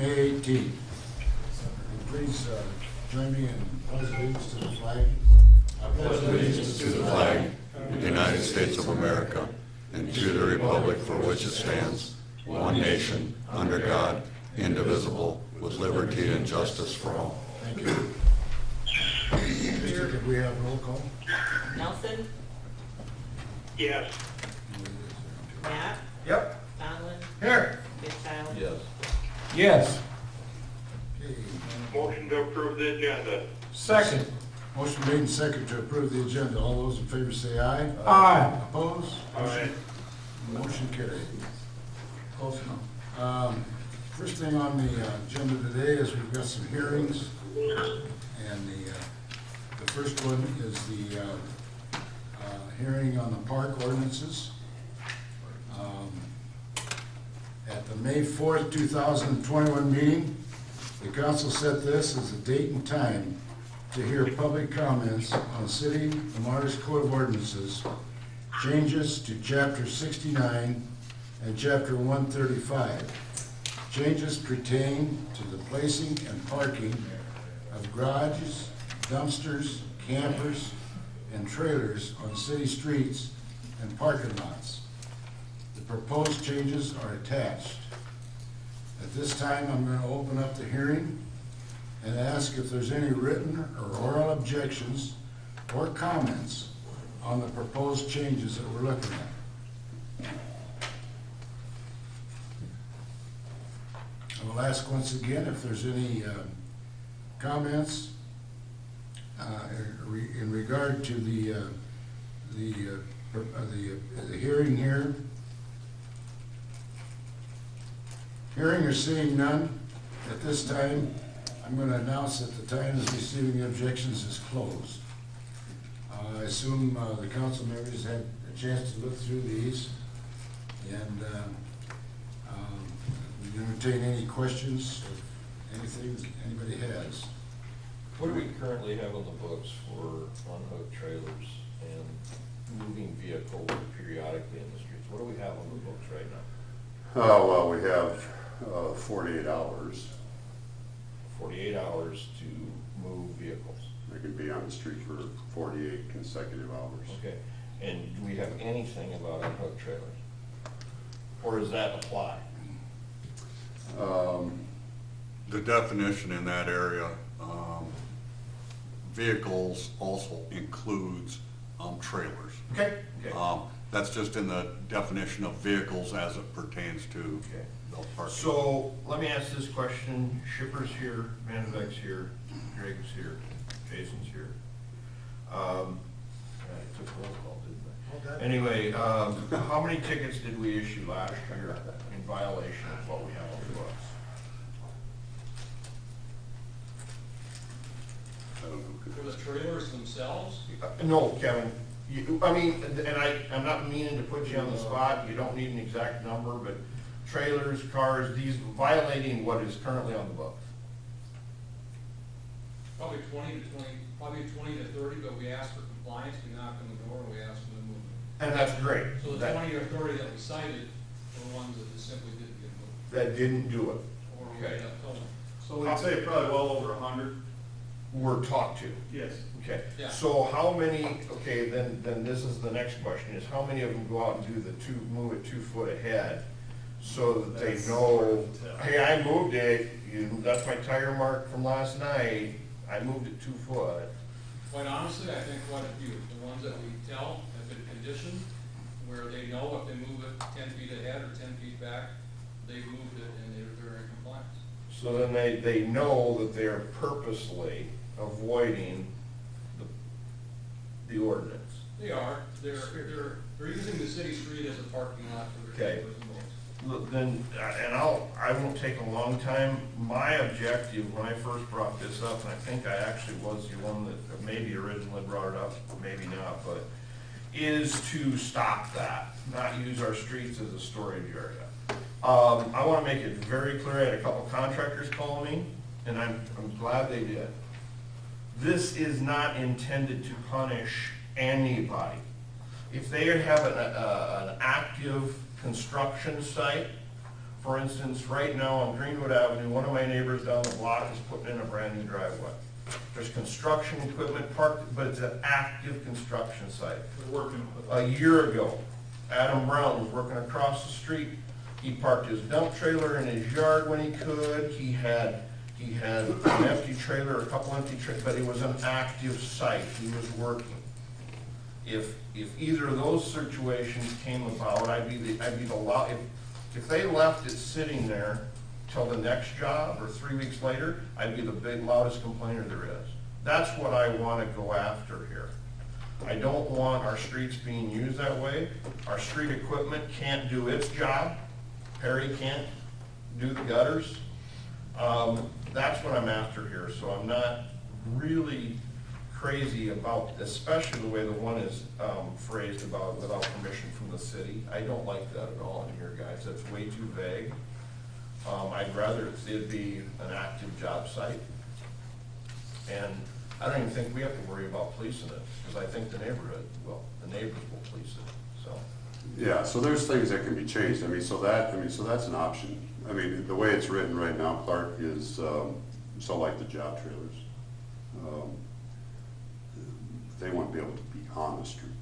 May 18th. Please join me in pledge allegiance to the flag. I pledge allegiance to the flag of the United States of America and to the republic for which it stands, one nation, under God, indivisible, with liberty and justice for all. Thank you. Could we have roll call? Nelson? Yes. Matt? Yep. Donlin? Here. Goodchild? Yes. Yes. Okay. Motion to approve the agenda. Second. Motion made and second to approve the agenda. All those in favor say aye. Aye. Opposed? Aye. Motion carried. Close enough. First thing on the agenda today is we've got some hearings. And the first one is the hearing on the park ordinances. At the May 4th, 2021 meeting, the council set this as a date and time to hear public comments on City of Mars Code of Ordinances, changes to Chapter 69 and Chapter 135. Changes pertain to the placing and parking of garages, dumpsters, campers, and trailers on city streets and parking lots. The proposed changes are attached. At this time, I'm going to open up the hearing and ask if there's any written or oral objections or comments on the proposed changes that we're looking at. I will ask once again if there's any comments in regard to the hearing here. Hearing or seeing none, at this time, I'm going to announce that the time is receiving objections is closed. I assume the council members had a chance to look through these, and we entertain any questions or anything that anybody has. What do we currently have on the books for unhooked trailers and moving vehicles periodically in the streets? What do we have on the books right now? Well, we have 48 hours. 48 hours to move vehicles. They can be on the street for 48 consecutive hours. Okay. And do we have anything about unhooked trailers? Or does that apply? The definition in that area, vehicles also includes trailers. Okay. Okay. That's just in the definition of vehicles as it pertains to Okay. the parking. So let me ask this question. Shipper's here, Vandebeck's here, Drake's here, Jason's here. I took a roll call, didn't I? Anyway, how many tickets did we issue last year in violation of what we have on the books? I don't know. For the trailers themselves? No, Kevin, I'm not meaning to put you on the spot, you don't need an exact number, but trailers, cars, these violating what is currently on the books. Probably 20 to 30, but we ask for compliance, we knock on the door, and we ask them to move it. And that's great. So the That- 20 or 30 that we cited were ones that just simply didn't get moved, That didn't do it, or we ended up towing. So we'd say probably well over 100. were talked to. Yes. Okay, Yeah. so how many, okay, then this is the next question, is how many of them go out and do move it 2 foot ahead, so that they That's know, hard to tell. hey, I moved it, that's my tire mark from last night, I moved it 2 foot. Quite honestly, I think quite a few. The ones that we tell have been conditioned, where they know if they move it 10 feet ahead or 10 feet back, they've moved it and they're in compliance. So then they know that they're purposely avoiding the ordinance. They are, they're using the city street as a parking lot for their Okay. trailers and boats. Look, then, and I won't take a long time. My objective when I first brought this up, and I think I actually was the one that maybe originally brought it up, maybe not, but is to stop that, not use our streets as a storage area. I want to make it very clear. I had a couple contractors call me, and I'm glad they did. This is not intended to punish anybody. If they have an active construction site For instance, right now on Greenwood Avenue, one of my neighbors down the block is putting in a brand new driveway. There's construction equipment parked, but it's an active construction site. We're working with A year ago, Adam Brown was working across the street. He parked his dump trailer in his yard when he could. He had an empty trailer, a couple empty trailers, but it was an active site. He was working. If either of those situations came about, I'd be the loud, if they left it sitting there till the next job or 3 weeks later, I'd be the big loudest complainer there is. That's what I want to go after here. I don't want our streets being used that way. Our street equipment can't do its job. Perry can't do the gutters. That's what I'm after here, so I'm not really crazy about, especially the way the one is phrased about without permission from the city. I don't like that at all in here, guys. That's way too vague. I'd rather it be an active job site. And I don't even think we have to worry about policing it, because I think the neighbors will police it, so. Yeah, so there's things that can be changed. So that's an option. The way it's written right now, Clark, is, so like the job trailers, they won't be able to be on the street.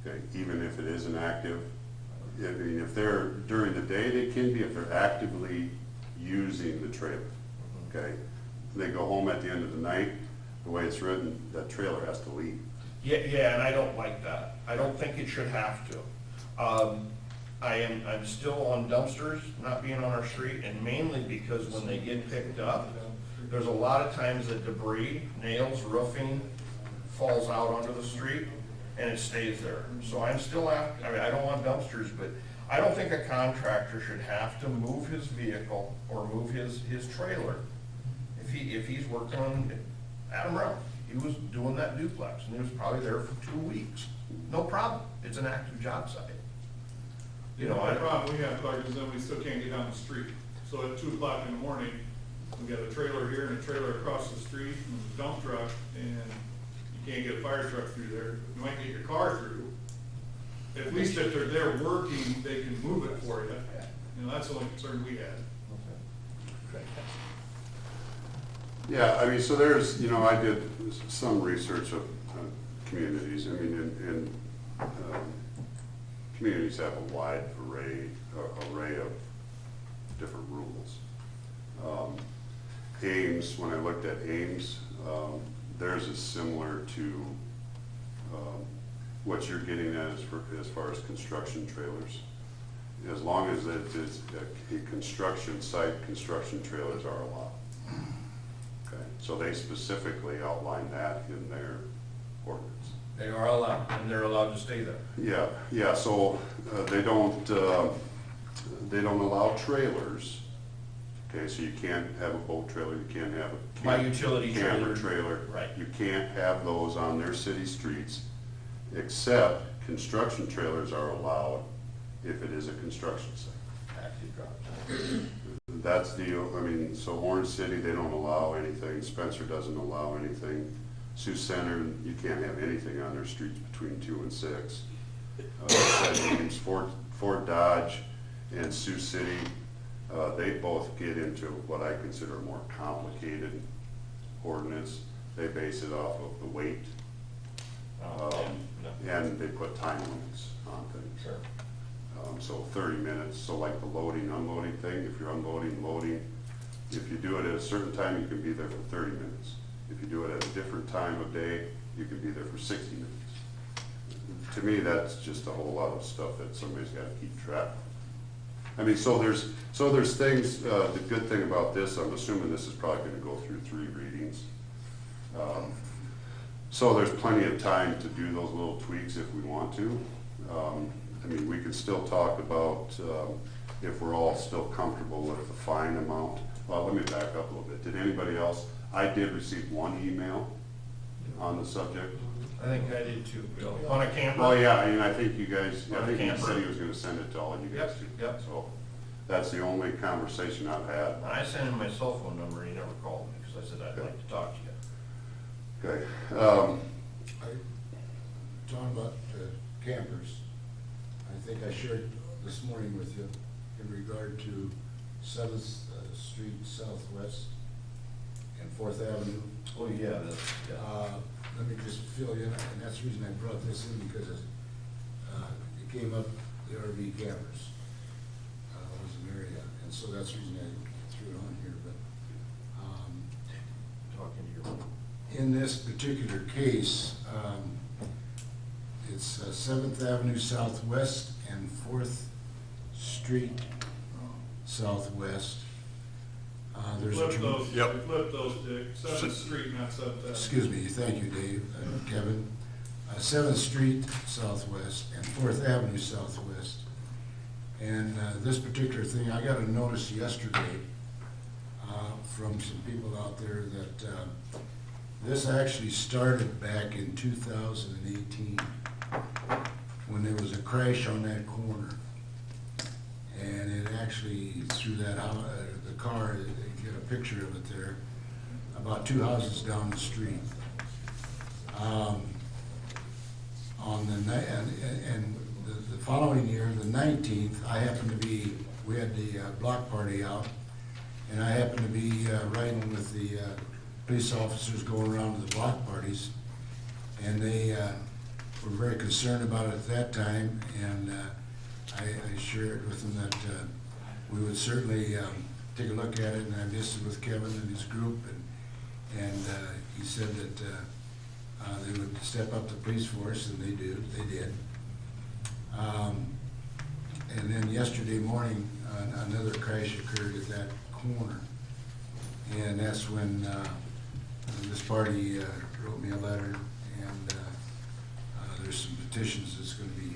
Okay, even if it isn't active, if they're, during the day they can be, if they're actively using the trailer, okay? They go home at the end of the night, the way it's written, that trailer has to leave. Yeah, and I don't like that. I don't think it should have to. I'm still on dumpsters not being on our street, and mainly because when they get picked up, there's a lot of times that debris, nails, roofing, falls out onto the street, and it stays there. So I'm still I don't want dumpsters, but I don't think a contractor should have to move his vehicle or move his trailer. If he's working on Adam Brown, he was doing that duplex, and he was probably there for 2 weeks. No problem. It's an active job site. The problem we have, Clark, is then we still can't get down the street. So at 2 o'clock in the morning, we got a trailer here and a trailer across the street and a dump truck, and you can't get a fire truck through there. You might get your car through. At least if they're there working, they can move it for you. That's the only concern we had. Yeah, so there's, I did some research of communities. Communities have a wide array of different rules. Ames, when I looked at Ames, theirs is similar to what you're getting at as far as construction trailers. As long as it is a construction site, construction trailers are allowed. Okay, so they specifically outline that in their ordinance. They are allowed, and they're allowed to stay there. Yeah, so they don't allow trailers. Okay, so you can't have a boat trailer, you can't have a My utility camper trailer. Right. You can't have those on their city streets, except construction trailers are allowed if it is a construction site. Active job. That's so Orange City, they don't allow anything. Spencer doesn't allow anything. Sioux Center, you can't have anything on their streets between 2 and 6. Ames, Fort Dodge and Sioux City, they both get into what I consider a more complicated ordinance. They base it off of the weight, and they put time limits on things. Sure. So 30 minutes, so like the loading, unloading thing, if you're unloading, loading, if you do it at a certain time, you can be there for 30 minutes. If you do it at a different time of day, you can be there for 60 minutes. To me, that's just a whole lot of stuff that somebody's got to keep track of. So there's things, the good thing about this, I'm assuming this is probably going to go through 3 readings. So there's plenty of time to do those little tweaks if we want to. We could still talk about if we're all still comfortable with the fine amount. Well, let me back up a little bit. Did anybody else? I did receive one email on the subject. I think I did too, Bill. On a camper? Oh, yeah, I think you guys, On a I think he camper. said he was gonna send it to all of you guys. Yep. So that's the only conversation I've had. I sent him my cell phone number, and he never called me, because I said I'd like to talk to you. Okay. Talking about campers, I think I shared this morning with you, in regard to 7th Street Southwest and 4th Avenue. Oh, yeah, that's, yeah. Let me just fill you in, and that's the reason I brought this in, because it came up, the RV campers was an area, and so that's the reason I threw it on here, but Talking to your. in this particular case, it's 7th Avenue Southwest and 4th Street Southwest. There's a Flip those, Yep. flip those, Dick, Seventh Street, not Seventh Avenue. Excuse me, thank you, Dave, Kevin. 7th Street Southwest and 4th Avenue Southwest. And this particular thing, I got a notice yesterday from some people out there that this actually started back in 2018 when there was a crash on that corner. And it actually, through that, the car, they get a picture of it there, about 2 houses down the street. On the night, and the following year, the 19th, I happened to be, we had the block party out, and I happened to be riding with the police officers going around to the block parties, and they were very concerned about it at that time, and I shared with them that we would certainly take a look at it, and I visited with Kevin and his group, and he said that they would step up the police force, and they did. And then yesterday morning, another crash occurred at that corner, and that's when this party wrote me a letter, and there's some petitions that's going to be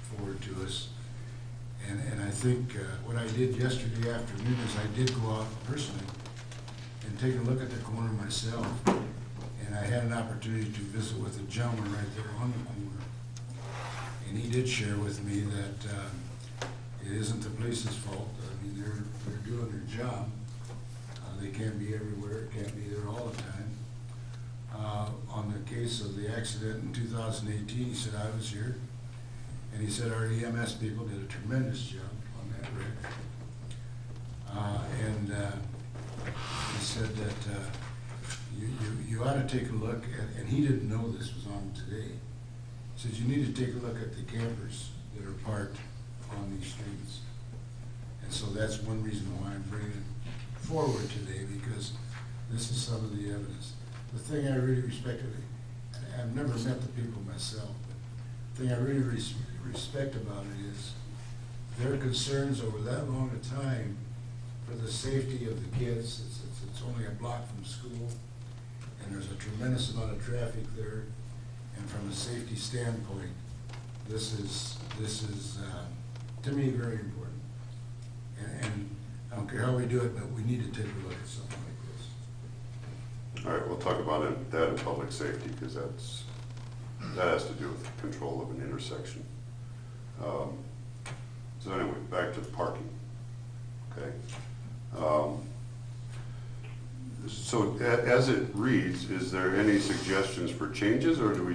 forwarded to us. And I think what I did yesterday afternoon is I did go out personally and take a look at the corner myself. And I had an opportunity to visit with a gentleman right there on the corner. And he did share with me that it isn't the police's fault. I mean, they're doing their job. They can't be everywhere, can't be there all the time. On the case of the accident in 2018, he said, I was here. And he said our EMS people did a tremendous job on that wreck. And he said that you ought to take a look at, and he didn't know this was on today. He says you need to take a look at the campers that are parked on these streets. And so that's one reason why I'm bringing it forward today, because this is some of the evidence. The thing I really respected, I've never met the people myself, but the thing I really respect about it is their concerns over that long a time for the safety of the kids. It's only a block from school, and there's a tremendous amount of traffic there. And from a safety standpoint, this is to me very important. And I don't care how we do it, but we need to take a look at something like this. All right, we'll talk about that in public safety, because that has to do with control of an intersection. So anyway, back to the parking, okay? So as it reads, is there any suggestions for changes, or do we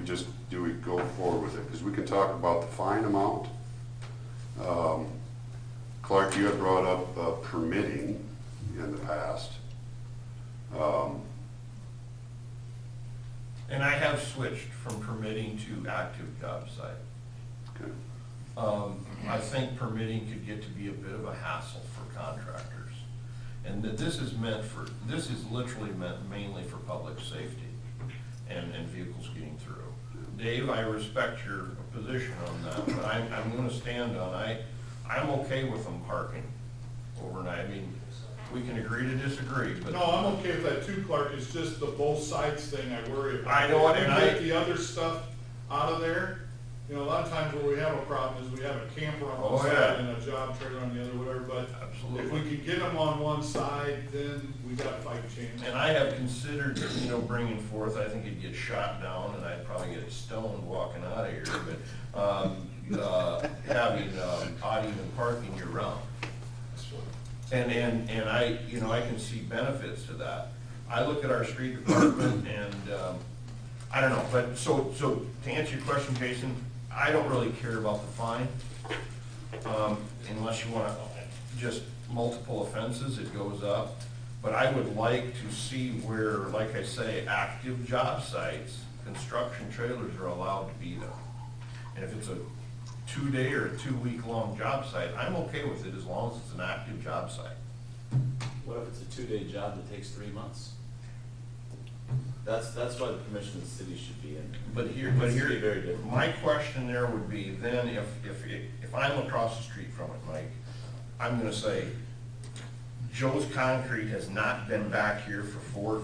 go forward with it? Because we can talk about the fine amount. Clark, you had brought up permitting in the past. And I have switched from permitting to active job site. Okay. I think permitting could get to be a bit of a hassle for contractors. And that this is literally meant mainly for public safety and vehicles getting through. Dave, I respect your position on that, but I'm gonna stand on, I'm okay with them parking overnight. I mean, we can agree to disagree, but. No, I'm okay with that too, Clark, it's just the both sides thing I worry about. I know, and Get the other stuff out of there. You know, a lot of times where we have a problem is we have a camper on one side and a job trailer on the other, whatever, but Absolutely. if we could get them on one side, then we got a fight chance. And I have considered, bringing forth, I think it'd get shot down and I'd probably get stoned walking out of here, but, having, odd even parking year round. And I, I can see benefits to that. I look at our street department and, I don't know, but so to answer your question, Jason, I don't really care about the fine, unless you wanna, just multiple offenses, it goes up. But I would like to see where, like I say, active job sites, construction trailers are allowed to be there. And if it's a 2-day or a 2-week-long job site, I'm okay with it as long as it's an active job site. What if it's a 2-day job that takes 3 months? That's why the permission of the city should be in. But here, It's very different. my question there would be, then if I'm across the street from it, Mike, I'm gonna say, Joe's Concrete has not been back here for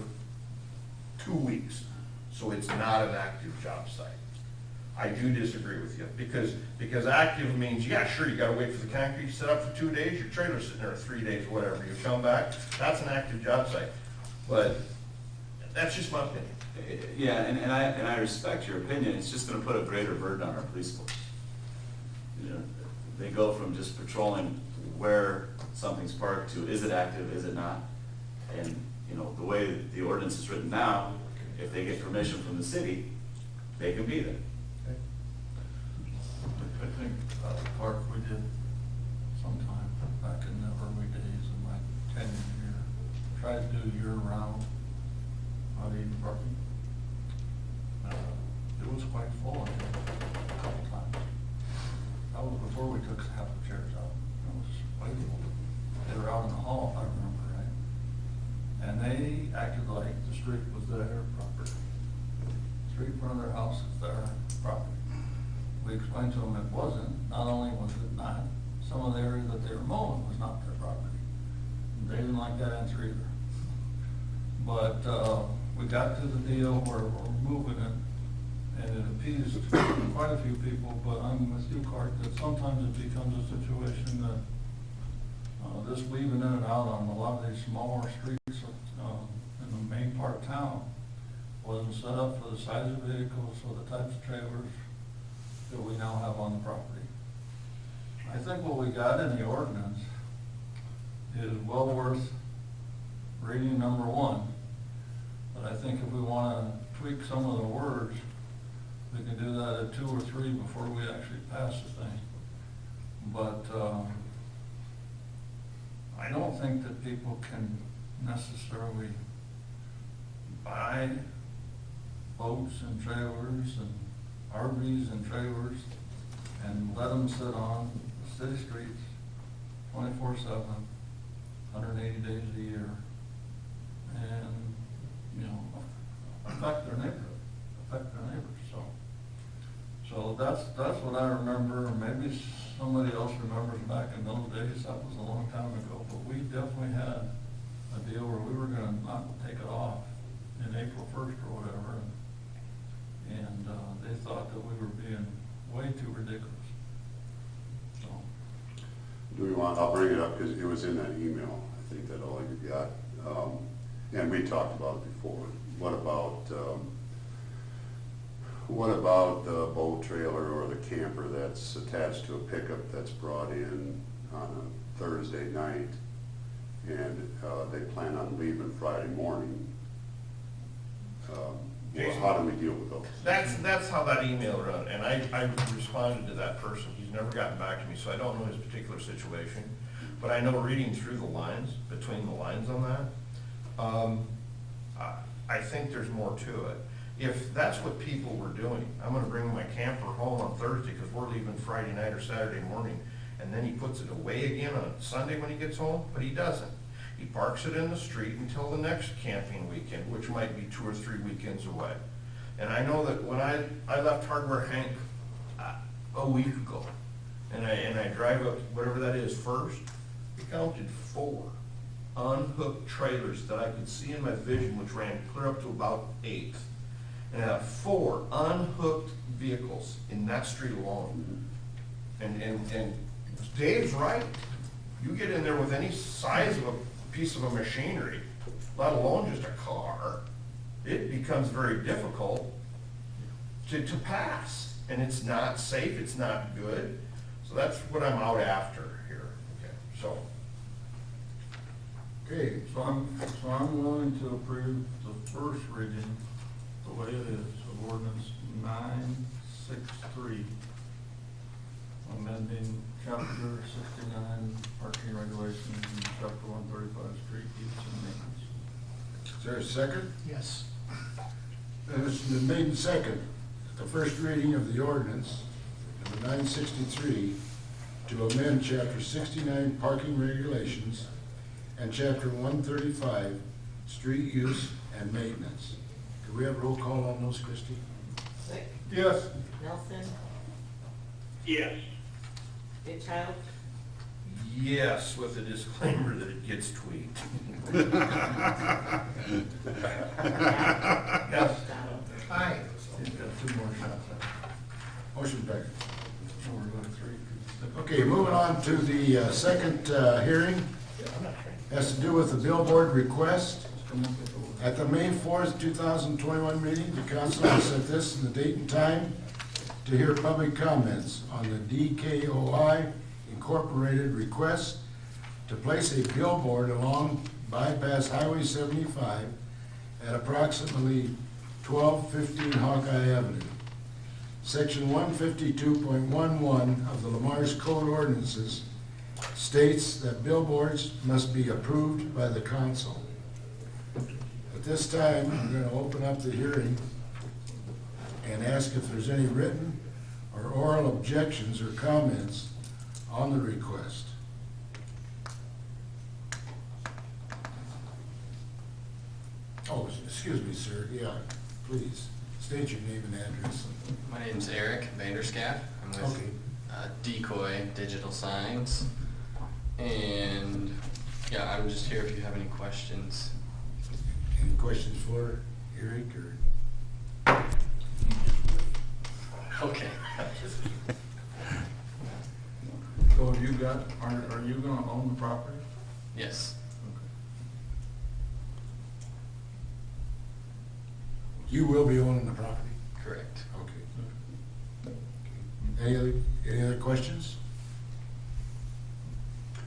2 weeks, so it's not an active job site. I do disagree with you, because active means, yeah, sure, you gotta wait for the concrete to set up for 2 days, your trailer's sitting there 3 days, whatever, you come back, that's an active job site. But that's just my opinion. Yeah, and I respect your opinion, it's just gonna put a greater burden on our police force. You know, they go from just patrolling where something's parked to, is it active, is it not? And, you know, the way the ordinance is written now, if they get permission from the city, they can be there. I think the park we did sometime back in the early days of my tenure here, tried to do year-round, not even parking. It was quite full in there a couple times. That was before we took half the chairs out. It was way full. They were out in the hall, if I remember right. And they acted like the street was their property. The street in front of their house is their property. We explained to them it wasn't. Not only was it not, some of the area that they were mowing was not their property. They didn't like that answer either. But we got to the deal where we're moving it, and it appeased quite a few people, but I'm with you, Clark, that sometimes it becomes a situation that this weaving in and out on a lot of these smaller streets in the main part of town wasn't set up for the size of vehicles or the types of trailers that we now have on the property. I think what we got in the ordinance is well worth reading, number one. But I think if we want to tweak some of the words, we can do that at 2 or 3 before we actually pass the thing. But I don't think that people can necessarily buy boats and trailers and RVs and trailers and let them sit on the city streets 24/7, 180 days a year, and, you know, affect their neighborhood, affect their neighbors, so that's what I remember. Maybe somebody else remembers back in those days, that was a long time ago, but we definitely had a deal where we were gonna not take it off in April 1st or whatever, and they thought that we were being way too ridiculous, so. Do we want, I'll bring it up because it was in that email, I think that all you got. And we talked about it before. What about the boat trailer or the camper that's attached to a pickup that's brought in on a Thursday night and they plan on leaving Friday morning? How do we deal with those? That's how that email ran, and I responded to that person. He's never gotten back to me, so I don't know his particular situation. But I know reading through the lines, between the lines on that, I think there's more to it. If that's what people were doing, I'm gonna bring my camper home on Thursday because we're leaving Friday night or Saturday morning, and then he puts it away again on Sunday when he gets home, but he doesn't. He parks it in the street until the next camping weekend, which might be 2 or 3 weekends away. And I know that when I left Hardware Hank a week ago, and I drive up whatever that is first, we counted 4 unhooked trailers that I could see in my vision, which ran clear up to about 8th. And I have 4 unhooked vehicles in that street alone. And Dave's right. You get in there with any size of a piece of a machinery, let alone just a car, it becomes very difficult to pass. And it's not safe, it's not good. So that's what I'm out after here. Okay, so. Okay, So I'm willing to approve the first reading the way it is, of ordinance 963, amending chapter 69 parking regulations and chapter 135 street use and maintenance. Is there a second? Yes. It's been made and second, the first reading of the ordinance, number 963, to amend chapter 69 parking regulations and chapter 135 street use and maintenance. Could we have a roll call on those, Christie? Slick, Yes. Nelson, Yes. Goodchild, Yes, with the disclaimer that it gets tweaked. Matt, Yes. Donald. Aye. He's got 2 more shots at it. Motion carried. So we're going 3. Okay, moving on to the second hearing. Has to do with the Billboard Request. At the May 4th, 2021 meeting, the council has set this and the date and time to hear public comments on the DKOI Incorporated request to place a billboard along bypass Highway 75 at approximately 1215 Hawkeye Avenue. Section 152.11 of the Lamar's Code Ordinances states that billboards must be approved by the council. At this time, I'm going to open up the hearing and ask if there's any written or oral objections or comments on the request. Oh, excuse me, sir. Yeah, please, state your name and address. My name's Eric Vanderskat. I'm with Okay. Decoy Digital Signs. And yeah, I'm just here if you have any questions. Any questions for Eric or? Okay. So have you got, are you gonna own the property? Yes. You will be owning the property? Correct. Okay. Any other questions?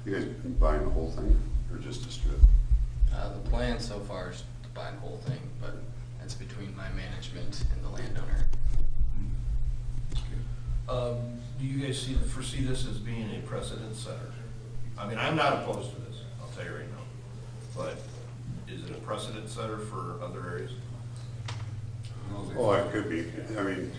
You guys buying the whole thing or just a strip? The plan so far is to buy the whole thing, but that's between my management and the landowner. Do you guys foresee this as being a precedent setter? I mean, I'm not opposed to this, I'll tell you right now. But is it a precedent setter for other areas? Oh, it could be. I mean,